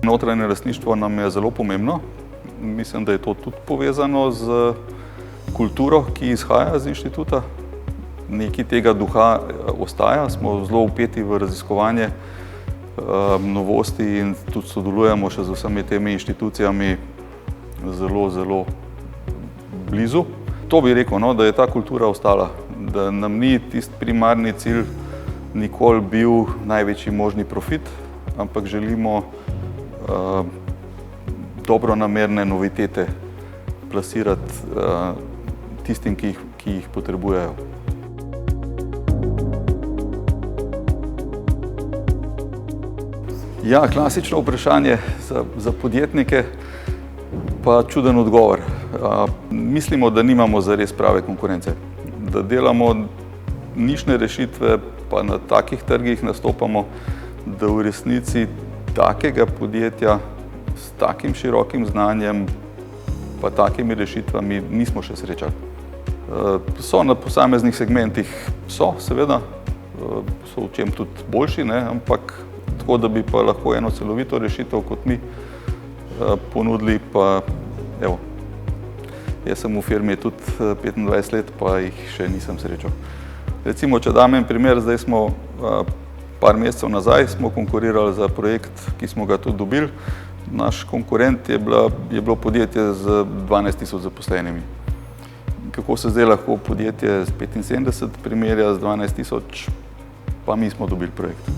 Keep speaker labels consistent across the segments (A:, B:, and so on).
A: Notranje lastništvo nam je zelo pomembno. Mislim, da je to tudi povezano z kulturo, ki izhaja z inštituta. Nekaj tega duha ostaja, smo zelo vpeti v raziskovanje novosti in tudi sodelujemo še z vsemi temi inštitucijami zelo blizu. To bi rekel, no, da je ta kultura ostala, da nam ni tisti primarni cilj nikoli bil največji možni profit, ampak želimo dobronamerne novitete plasirati tistim, ki jih potrebujejo. Ja, klasično vprašanje za podjetnike, pa čuden odgovor. Mislimo, da nimamo zares prave konkurence, da delamo nišne rešitve, pa na takih trgih nastopamo, da v resnici takega podjetja s takim širokim znanjem pa takimi rešitvami nismo še srečali. So na posameznih segmentih, seveda, so v čem tudi boljši, ne, ampak tako, da bi pa lahko eno celovito rešitev kot mi ponudili, pa evo, jaz sem v firmi tudi 25 let, pa jih še nisem srečal. Recimo, če dam en primer, zdaj smo par mesecev nazaj smo konkurirali za projekt, ki smo ga tudi dobili. Naš konkurent je bilo podjetje z 12 000 zaposlenimi. Kako se zdaj lahko podjetje z 75 primerja z 12 000, pa mi smo dobili projekt.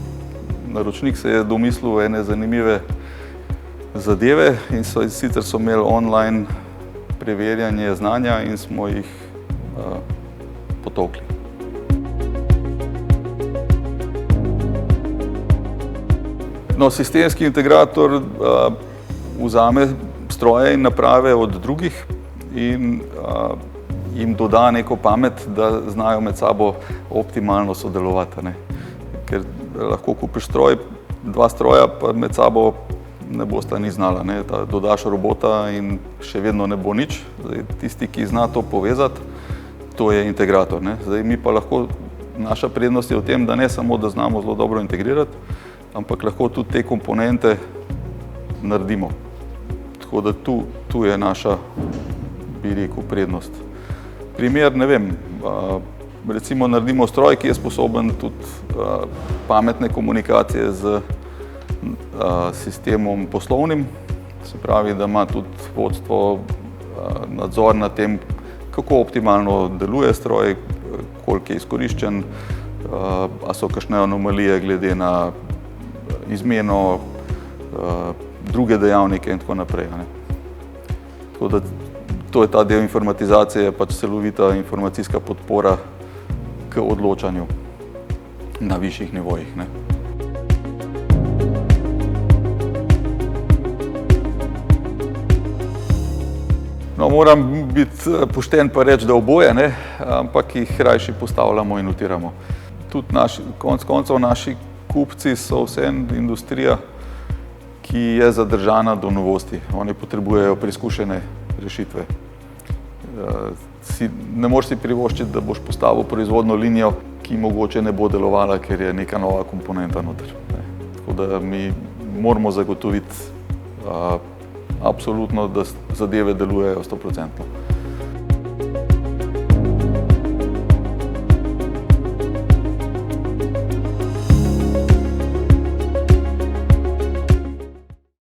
A: Naročnik se je domislil ene zanimive zadeve in sicer so imeli online preverjanje znanja in smo jih potolkli. No, sistemski integrator vzame stroje in naprave od drugih in jim doda neko pamet, da znajo med sabo optimalno sodelovati, ne. Ker lahko kupiš stroj, dva stroja, pa med sabo ne bosta ni znala, ne. Dodaš robota in še vedno ne bo nič. Zdaj, tisti, ki zna to povezati, to je integrator, ne. Zdaj, mi pa lahko, naša prednost je v tem, da ne samo, da znamo zelo dobro integrirati, ampak lahko tudi te komponente naredimo. Tako da tu je naša, bi rekel, prednost. Primer, ne vem, recimo naredimo stroj, ki je sposoben tudi pametne komunikacije z sistemom poslovnim, se pravi, da ima tudi vodstvo nadzor nad tem, kako optimalno deluje stroj, koliko je izkoriščen, a so kakšne anomalije glede na izmeno, druge dejavnike in tako naprej. Tako da to je ta del informatizacije, pač celovita informacijska podpora k odločanju na višjih nivojih, ne. No, moram biti pošten pa reči, da oboje, ne, ampak jih rajši postavljamo in utiramo. Tudi konec koncev naši kupci so vseeno industrija, ki je zadržana do novosti. Oni potrebujejo preizkušene rešitve. Ne moreš si privoščiti, da boš postavil proizvodno linijo, ki mogoče ne bo delovala, ker je neka nova komponenta noter. Tako da mi moramo zagotoviti absolutno, da zadeve delujejo 100%.